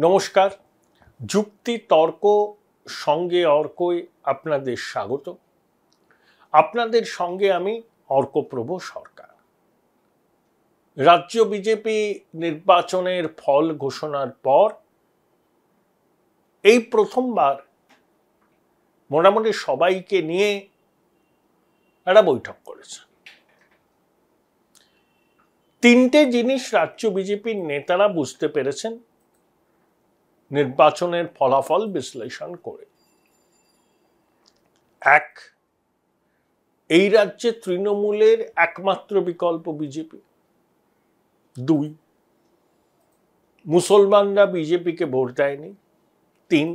নমস্কার। যুক্তি তর্ক সঙ্গে অর্কই আপনাদের স্বাগত। আপনাদের সঙ্গে আমি অর্কপ্রভ সরকার। রাজ্য বিজেপি নির্বাচনের ফল ঘোষণার পর এই প্রথমবার মোটামুটি সবাইকে নিয়ে একটা বৈঠক করেছে। তিনটে জিনিস রাজ্য বিজেপির নেতারা বুঝতে পেরেছেন নির্বাচনের ফলাফল বিশ্লেষণ করে। এক, এই রাজ্যে তৃণমূলের একমাত্র বিকল্প বিজেপি। দুই, মুসলমানরা বিজেপিকে ভোট দেয়নি। তিন,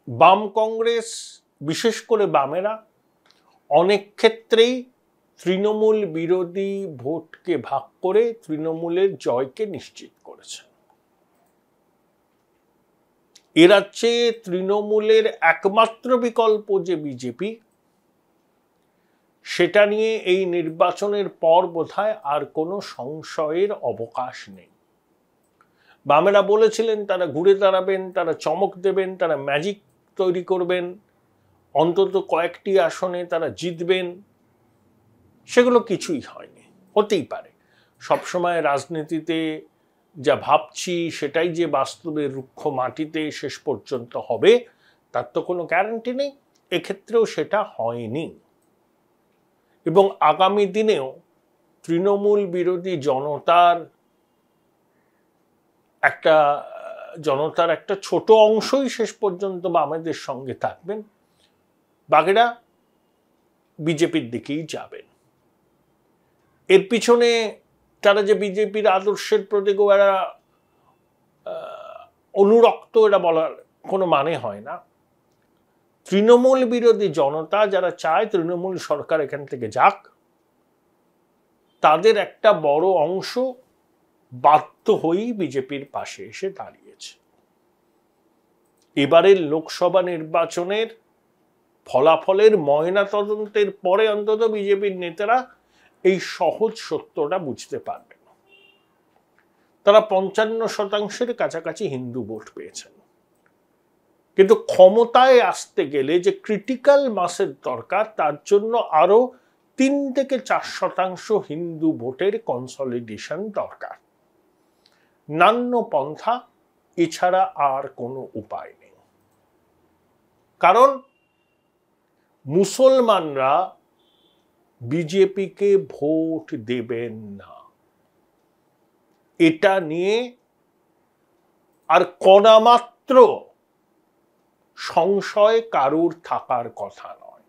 বাম কংগ্রেস বিশেষ করে বামেরা অনেক ক্ষেত্রেই তৃণমূল বিরোধী ভোটকে ভাগ করে তৃণমূলের জয়কে নিশ্চিত করেছে। এ রাজ্যে তৃণমূলের একমাত্র বিকল্প যে বিজেপি, সেটা নিয়ে এই নির্বাচনের পর বোধহয় আর কোনো সংশয়ের অবকাশ নেই। বামেরা বলেছিলেন তারা ঘুরে দাঁড়াবেন, তারা চমক দেবেন, তারা ম্যাজিক তৈরি করবেন, অন্তত কয়েকটি আসনে তারা জিতবেন। সেগুলো কিছুই হয়নি। হতেই পারে সবসময় রাজনীতিতে যা ভাবছি সেটাই যে বাস্তবে রুক্ষ মাটিতে শেষ পর্যন্ত হবে তার তো কোনো গ্যারান্টি নেই। এক্ষেত্রেও সেটা হয়নি এবং আগামী দিনেও তৃণমূল বিরোধী জনতার একটা ছোট অংশই শেষ পর্যন্ত বামেদের সঙ্গে থাকবেন, বাকিরা বিজেপির দিকেই যাবেন। এর পিছনে তারা যে বিজেপির আদর্শের প্রতি এরা অনুরক্ত, এটা বলার কোনো মানে হয় না। তৃণমূল বিরোধী জনতা যারা চায় তৃণমূল সরকার এখান থেকে যাক, তাদের একটা বড় অংশ বাধ্য হয়েই বিজেপির পাশে এসে দাঁড়িয়েছে। এবারের লোকসভা নির্বাচনের ফলাফলের ময়না তদন্তের পরে অন্তত বিজেপির নেতারা এই সহজ সত্যটা বুঝতে পারবে। তারা 55% কাছাকাছি হিন্দু ভোট পেয়েছেন, কিন্তু ক্ষমতায় আসতে গেলে যে ক্রিটিক্যাল মাসের দরকার, তার জন্য আরো 3 থেকে 4% হিন্দু ভোটের কনসলিডেশন দরকার। নান্য পন্থা এছাড়া আর কোনো উপায় নেই। কারণ মুসলমানরা বিজেপিকে ভোট দেবেন না, এটা নিয়ে আর কণামাত্র সংশয় কারুর থাকার কথা নয়।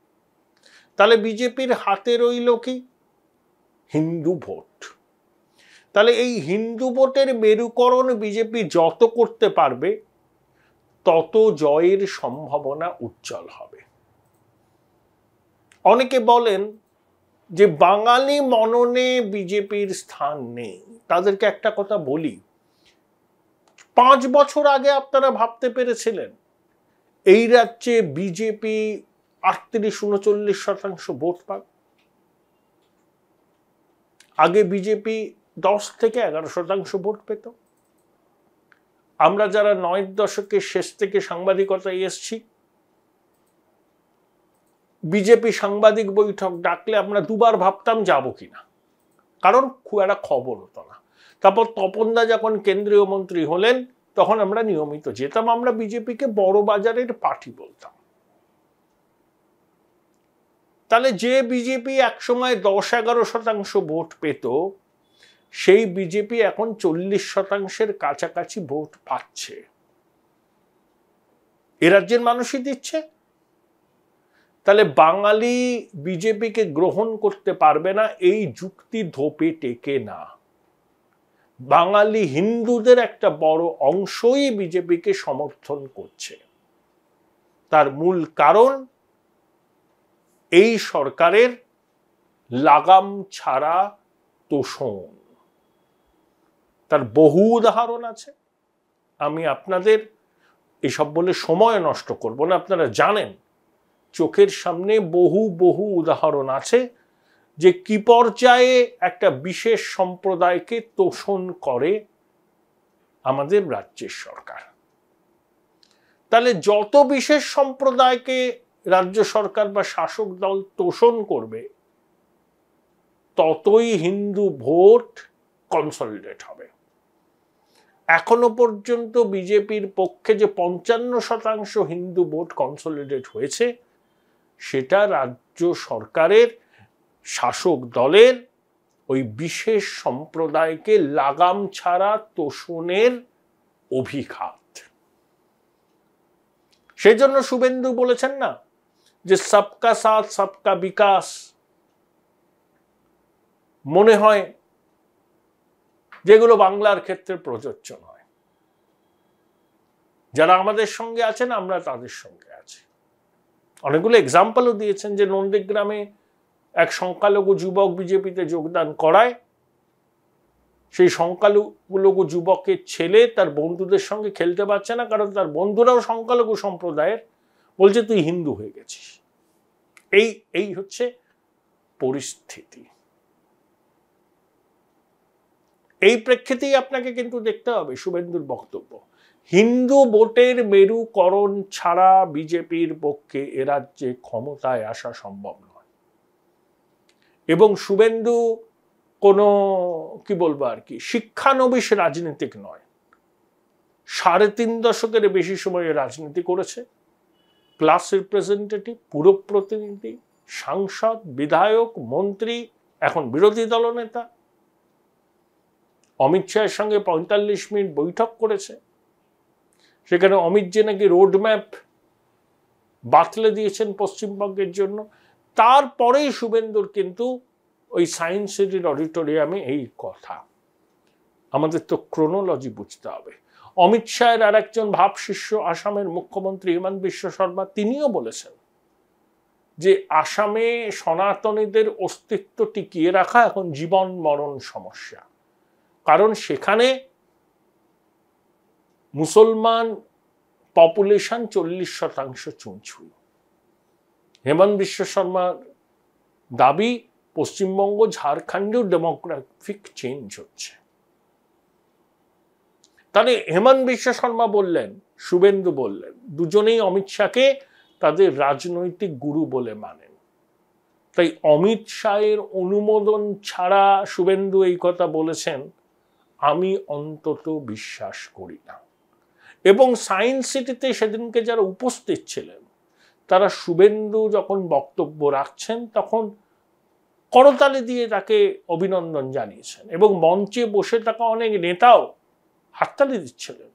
তাহলে বিজেপির হাতে রইল কি? হিন্দু ভোট। তাহলে এই হিন্দু ভোটের মেরুকরণ বিজেপি যত করতে পারবে তত জয়ের সম্ভাবনা উজ্জ্বল হবে। অনেকে বলেন যে বাঙালি মননে বিজেপির স্থান নেই। তাদেরকে একটা কথা বলি, 5 বছর আগে আপনারা ভাবতে পেরেছিলেন এই রাজ্যে বিজেপি 38-39% ভোট পাবে? আগে বিজেপি 10 থেকে 11% ভোট পেত। আমরা যারা 90 দশকের শেষ থেকে সাংবাদিকতায় এসছি, বিজেপি সাংবাদিক বৈঠক ডাকলে আমরা দুবার ভাবতাম যাব কিনা, কারণ খুব একটা খবর হতো না। তারপর তপনদা যখন কেন্দ্রীয় মন্ত্রী হলেন তখন আমরা নিয়মিত যেতাম। আমরা বিজেপিকে বড় বাজারের পার্টি বলতাম। তাহলে যে বিজেপি একসময় 10-11% ভোট পেত, সেই বিজেপি এখন 40%-এর কাছাকাছি ভোট পাচ্ছে। এ রাজ্যের মানুষই দিচ্ছে। তাহলে বাঙালি বিজেপিকে গ্রহণ করতে পারবে না, এই যুক্তি ধোপে টেকে না। বাঙালি হিন্দুদের একটা বড় অংশই বিজেপিকে সমর্থন করছে। তার মূল কারণ এই সরকারের লাগাম ছাড়া তোষণ। তার বহু উদাহরণ আছে। আমি আপনাদের এসব বলে সময় নষ্ট করব না। আপনারা জানেন চোখের সামনে বহু বহু উদাহরণ আছে যে কি পর্যায়ে একটা বিশেষ সম্প্রদায়কে তোষণ করে আমাদের রাজ্যের সরকার। তাহলে যত বিশেষ সম্প্রদায়কে রাজ্য সরকার বা শাসক দল তোষণ করবে, ততই হিন্দু ভোট কনসলিডেট হবে। এখনো পর্যন্ত বিজেপির পক্ষে যে 55% হিন্দু ভোট কনসলিডেট হয়েছে, সেটা রাজ্য সরকারের শাসক দলের ওই বিশেষ সম্প্রদায়কে লাগাম ছাড়া তোষণের অভিঘাত। সেজন্য শুভেন্দু বলেছেন না যে সবকা সাথ সবকা বিকাশ, মনে হয় যেগুলো বাংলার ক্ষেত্রে প্রযোজ্য নয়। যারা আমাদের সঙ্গে আছেন আমরা তাদের সঙ্গে আছি। অনেকগুলো এক্সাম্পলও দিয়েছেন যে নন্দীগ্রামে এক সংখ্যালঘু যুবক বিজেপিতে যোগদান করায় সেই সংখ্যালঘু যুবকের ছেলে তার বন্ধুদের সঙ্গে খেলতে পারছে না, কারণ তার বন্ধুরাও সংখ্যালঘু সম্প্রদায়ের, বলছে তুই হিন্দু হয়ে গেছিস। এই হচ্ছে পরিস্থিতি। এই প্রেক্ষিতেই আপনাকে কিন্তু দেখতে হবে শুভেন্দুর বক্তব্য। হিন্দু ভোটের মেরুকরণ ছাড়া বিজেপির পক্ষে এ রাজ্যে ক্ষমতায় আসা সম্ভব নয়। এবং শুভেন্দু কোনো কি বলবো আর কি শিক্ষানবিশ রাজনীতিক নয়। 3.5 দশকের বেশি সময়ে রাজনীতি করেছে। ক্লাস রিপ্রেজেন্টেটিভ, পুর প্রতিনিধি, সাংসদ, বিধায়ক, মন্ত্রী, এখন বিরোধী দলনেতা। অমিত শাহের সঙ্গে 45 মিনিট বৈঠক করেছে। সেখানে অমিত জি নাকি রোডম্যাপ বাতলে দিয়েছেন পশ্চিমবঙ্গের জন্য। তারপরেই শুভেন্দুর কিন্তু ওই সায়েন্স সিটির অডিটোরিয়ামে এই কথা। আমাদের তো ক্রোনোলজি বুঝতে হবে। অমিত শাহের আর একজন ভাবশিষ্য আসামের মুখ্যমন্ত্রী হিমন্ত বিশ্ব শর্মা, তিনিও বলেছেন যে আসামে সনাতনীদের অস্তিত্ব টিকিয়ে রাখা এখন জীবন মরণ সমস্যা, কারণ সেখানে মুসলমান পপুলেশন 40% চুঁচুই। হেমন্ত বিশ্ব শর্মার দাবি পশ্চিমবঙ্গ ঝাড়খণ্ডেও ডেমোগ্রাফিক চেঞ্জ হচ্ছে। তাহলে হেমন্ত বিশ্ব শর্মা বললেন, শুভেন্দু বললেন, দুজনেই অমিত শাহকে তাদের রাজনৈতিক গুরু বলে মানেন। তাই অমিত শাহের অনুমোদন ছাড়া শুভেন্দু এই কথা বলেছেন, আমি অন্তত বিশ্বাস করি না। এবং সায়েন্স সিটিতে সেদিনকে যারা উপস্থিত ছিলেন, তারা শুভেন্দু যখন বক্তব্য রাখছেন তখন করতালি দিয়ে তাকে অভিনন্দন জানিয়েছেন, এবং মঞ্চে বসে থাকা অনেক নেতাও হাততালি দিচ্ছিলেন।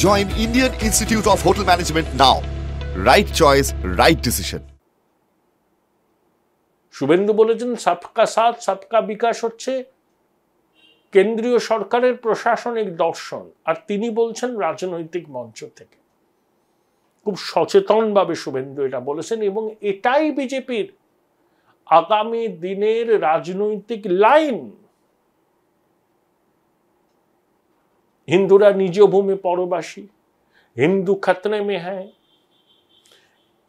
Join Indian Institute of Hotel Management now. Right choice, right decision. Suvendu বলেছেন সবকা সাথ সবকা বিকাশ হচ্ছে কেন্দ্রীয় সরকারের প্রশাসনিক দর্শন, আর তিনি বলছেন রাজনৈতিক মঞ্চ থেকে। খুব সচেতনভাবে শুভেন্দু এটা বলেছেন, এবং এটাই বিজেপির আগামী দিনের রাজনৈতিক লাইন। হিন্দুরা নিজ ভূমি পরবাসী, হিন্দু খতরে মে হ্যায়,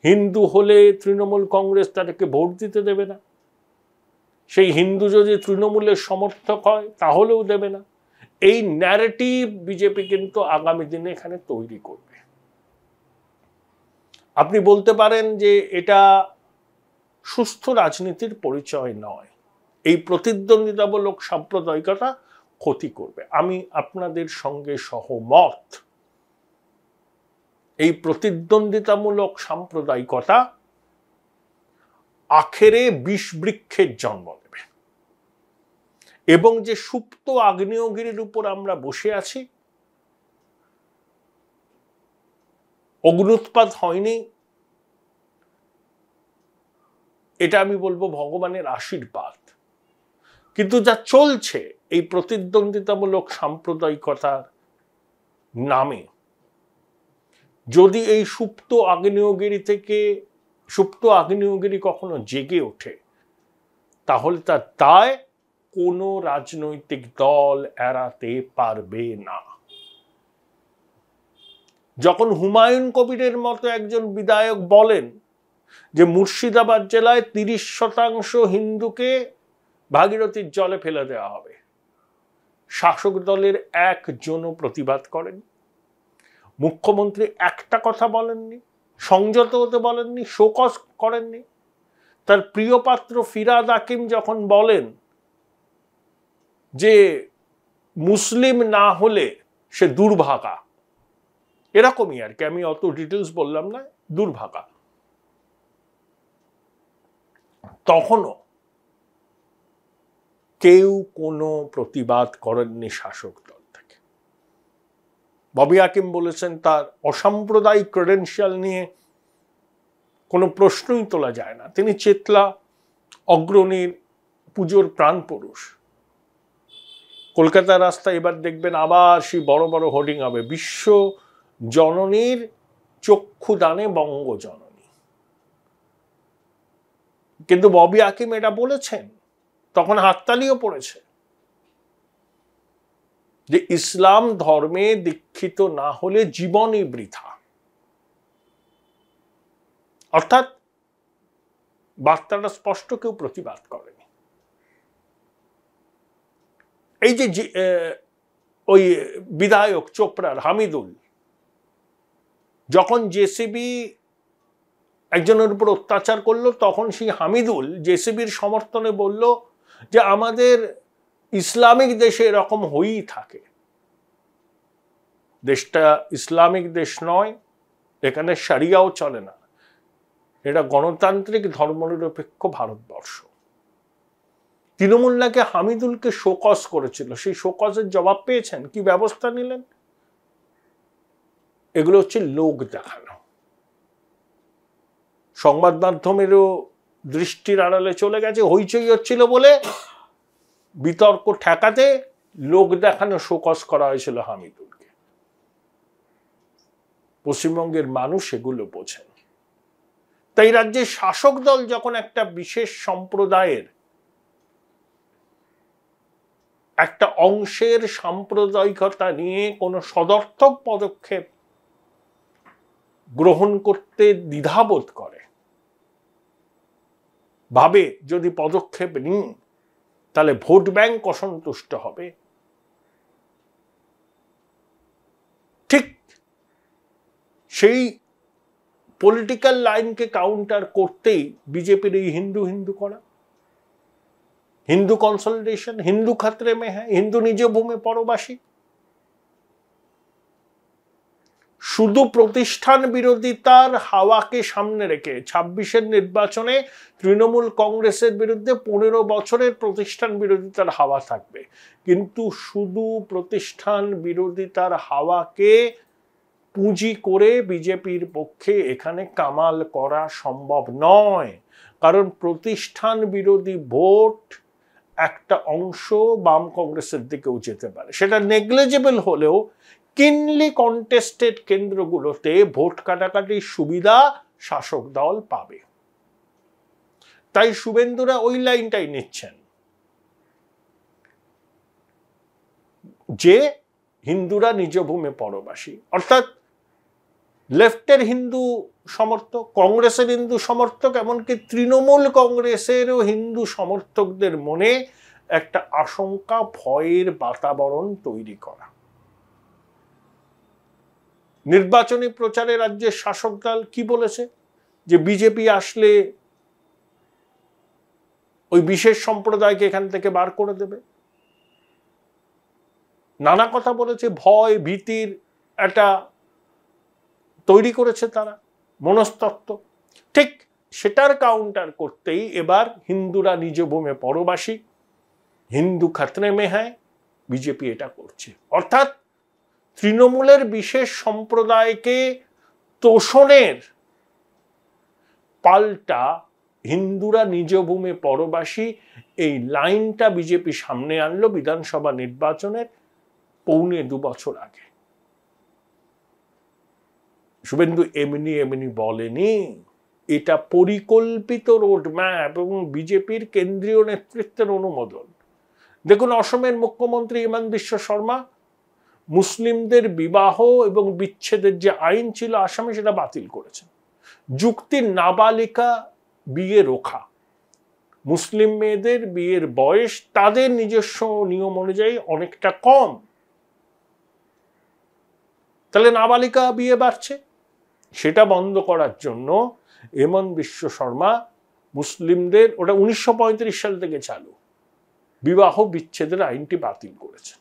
হিন্দু হলে তৃণমূল কংগ্রেস তাদেরকে ভোট দিতে দেবে না, সেই হিন্দু যদি তৃণমূলের সমর্থক হয় তাহলেও দেবে না। এই ন্যারেটিভ বিজেপি কিন্তু আগামী দিনে এখানে তৈরি করবে। আপনি বলতে পারেন যে এটা সুস্থ রাজনীতির পরিচয় নয়, এই প্রতিদ্বন্দ্বিতামূলক সাম্প্রদায়িকতা ক্ষতি করবে। আমি আপনাদের সঙ্গে সহমত। এই প্রতিদ্বন্দ্বিতামূলক সাম্প্রদায়িকতা আখেরে বিষ বৃক্ষের জন্ম দেবে, এবং যে সুপ্ত আগ্নেয়গিরির উপর আমরা বসে আছি, অগ্নুৎপাত হয়নি, এটা আমি বলবো ভগবানের আশীর্বাদ। কিন্তু যা চলছে এই প্রতিদ্বন্দ্বিতামূলক সাম্প্রদায়িকতার নামে, যদি এই সুপ্ত আগ্নেয়গিরি কখনো জেগে ওঠে, তাহলে তার দায় কোনো রাজনৈতিক দল এড়াতে পারবে না। যখন হুমায়ুন কবিরের মতো একজন বিধায়ক বলেন যে মুর্শিদাবাদ জেলায় 30% হিন্দুকে ভাগীরথীর জলে ফেলে দেওয়া হবে, শাসক দলের একজনও প্রতিবাদ করেন, মুখ্যমন্ত্রী একটা কথা বলেননি, সংযত হতে বলেননি, শোকজ করেননি। তার প্রিয় পাত্র ফিরহাদ হাকিম যখন বলেন যে মুসলিম না হলে সে দুর্ভাগা, এরকমই আর কি, আমি অত ডিটেলস বললাম না, দুর্ভাগা, তখনও কেউ কোনো প্রতিবাদ করেননি শাসক দল থেকে। ববি হাকিম বলেছেন তার অসাম্প্রদায়িক ক্রেডেনশিয়াল নিয়ে কোনো প্রশ্নই তোলা যায় না, তিনি চেতলা অগ্রণীর পুজোর প্রাণ পুরুষ। কলকাতার রাস্তায় এবার দেখবেন আবার সেই বড় বড় হোর্ডিং হবে, বিশ্ব জননীর চক্ষুদানে বঙ্গজননী। কিন্তু ববি হাকিম এটা বলেছেন, তখন হাততালিও পড়েছে, যে ইসলাম ধর্মে দীক্ষিত না হলে জীবনই বৃথা। অর্থাৎ বার্তাটা স্পষ্ট, কেউ প্রতিবাদ করেনি। এই যে ওই বিধায়ক চোপড়ার হামিদুল যখন জেসিবি একজনের উপর অত্যাচার করলো, তখন সেই হামিদুল জেসিবির সমর্থনে বলল যে আমাদের ইসলামিক দেশে এরকম হয়েই থাকে, দেশটা ইসলামিক দেশ নয়, এখানে শরিয়াও চলে না, এটা গণতান্ত্রিক ধর্মনিরপেক্ষ ভারতবর্ষ। তৃণমূল নাকি হামিদুলকে শোকজ করেছিল, সেই শোকজের জবাব পেয়েছেন, কি ব্যবস্থা নিলেন? এগুলো হচ্ছে লোক দেখানো। সংবাদ মাধ্যমেরও দৃষ্টির আড়ালে চলে গেছে, হইচই হচ্ছিল বলে বিতর্ক ঠেকাতে লোক দেখানো শোকজ করা হয়েছিল হামিদুলকে। পশ্চিমবঙ্গের মানুষ এগুলো বোঝেন। তাই রাজ্যের শাসক দল যখন একটা বিশেষ সম্প্রদায়ের একটা অংশের সাম্প্রদায়িকতা নিয়ে কোনো সদর্থক পদক্ষেপ গ্রহণ করতে দ্বিধাবোধ করে, ভাবে যদি পদক্ষেপ নিই তাহলে ভোট ব্যাংক অসন্তুষ্ট হবে, ঠিক সেই পলিটিক্যাল লাইনকে কাউন্টার করতেই বিজেপির এই হিন্দু হিন্দু করা, হিন্দু কনসলিডেশন, হিন্দু খাতরে মে হ্যাঁ, হিন্দু নিজ ভূমে পরবাসী। শুধু প্রতিষ্ঠান বিরোধিতার হাওয়াকে সামনে রেখে 26-এর নির্বাচনে তৃণমূল কংগ্রেসের বিরুদ্ধে 15 বছরের প্রতিষ্ঠান বিরোধিতার হাওয়া থাকবে, কিন্তু শুধু প্রতিষ্ঠান বিরোধিতার হাওয়াকে পুঁজি করে বিজেপির পক্ষে এখানে কামাল করা সম্ভব নয়। কারণ প্রতিষ্ঠান বিরোধী ভোট একটা অংশ বাম কংগ্রেসের দিকেও যেতে পারে, সেটা নেগলিজেবল হলেও কিনলি কন্টেস্টেড কেন্দ্রগুলোতে ভোট কাটাকাটির সুবিধা শাসক দল পাবে। তাই শুভেন্দুরা ওই লাইনটাই নিচ্ছেন যে হিন্দুরা নিজ ভূমে পরবাসী, অর্থাৎ লেফটের হিন্দু সমর্থক, কংগ্রেসের হিন্দু সমর্থক, এমনকি তৃণমূল কংগ্রেসেরও হিন্দু সমর্থকদের মনে একটা আশঙ্কা, ভয়ের বাতাবরণ তৈরি করা। নির্বাচনী প্রচারে রাজ্যের শাসক দল কি বলেছে? যে বিজেপি আসলে ওই বিশেষ সম্প্রদায়কে এখান থেকে বার করে দেবে, নানা কথা বলেছে, ভয় ভীতির একটা তৈরি করেছে তারা মনস্তত্ত্ব। ঠিক সেটার কাউন্টার করতেই এবার হিন্দুরা নিজ ভূমে পরবাসী, হিন্দু খাতরে মে হ্যায়, বিজেপি এটা করছে। অর্থাৎ তৃণমূলের বিশেষ সম্প্রদায়কে তোষণের পাল্টা হিন্দুরা নিজ ভূমে পরবাসী, এই লাইনটা বিজেপি সামনে আনলো বিধানসভা নির্বাচনের 1.25 বছর আগে। শুভেন্দু এমনি এমনি বলেনি, এটা পরিকল্পিত রোডম্যাপ এবং বিজেপির কেন্দ্রীয় নেতৃত্বের অনুমোদন। দেখুন, অসমের মুখ্যমন্ত্রী হিমন্ত বিশ্ব শর্মা মুসলিমদের বিবাহ এবং বিচ্ছেদের যে আইন ছিল আসামে, সেটা বাতিল করেছেন। যুক্তির নাবালিকা বিয়ে রোখা, মুসলিম মেয়েদের বিয়ের বয়স তাদের নিজস্ব নিয়ম অনুযায়ী অনেকটা কম, তাহলে নাবালিকা বিয়ে বাড়ছে। সেটা বন্ধ করার জন্য হেমন্ত বিশ্ব শর্মা মুসলিমদের, ওটা 1935 সাল থেকে চালু, বিবাহ বিচ্ছেদের আইনটি বাতিল করেছেন।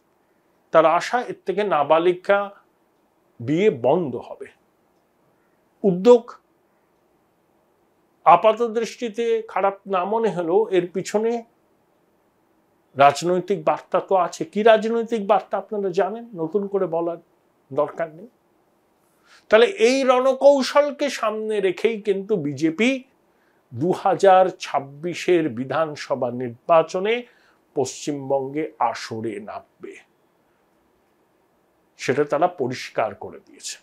তার আশা এর থেকে নাবালিকা বিয়ে বন্ধ হবে। উদ্যোগ আপাত দৃষ্টিতে খারাপ না মনে হলেও এর পিছনে রাজনৈতিক বার্তা তো আছে। কি রাজনৈতিক বার্তা আপনারা জানেন, নতুন করে বলার দরকার নেই। তাহলে এই রণকৌশলকে সামনে রেখেই কিন্তু বিজেপি 2026-এর বিধানসভা নির্বাচনে পশ্চিমবঙ্গে আসরে নামবে, সেটা তারা পরিষ্কার করে দিয়েছে।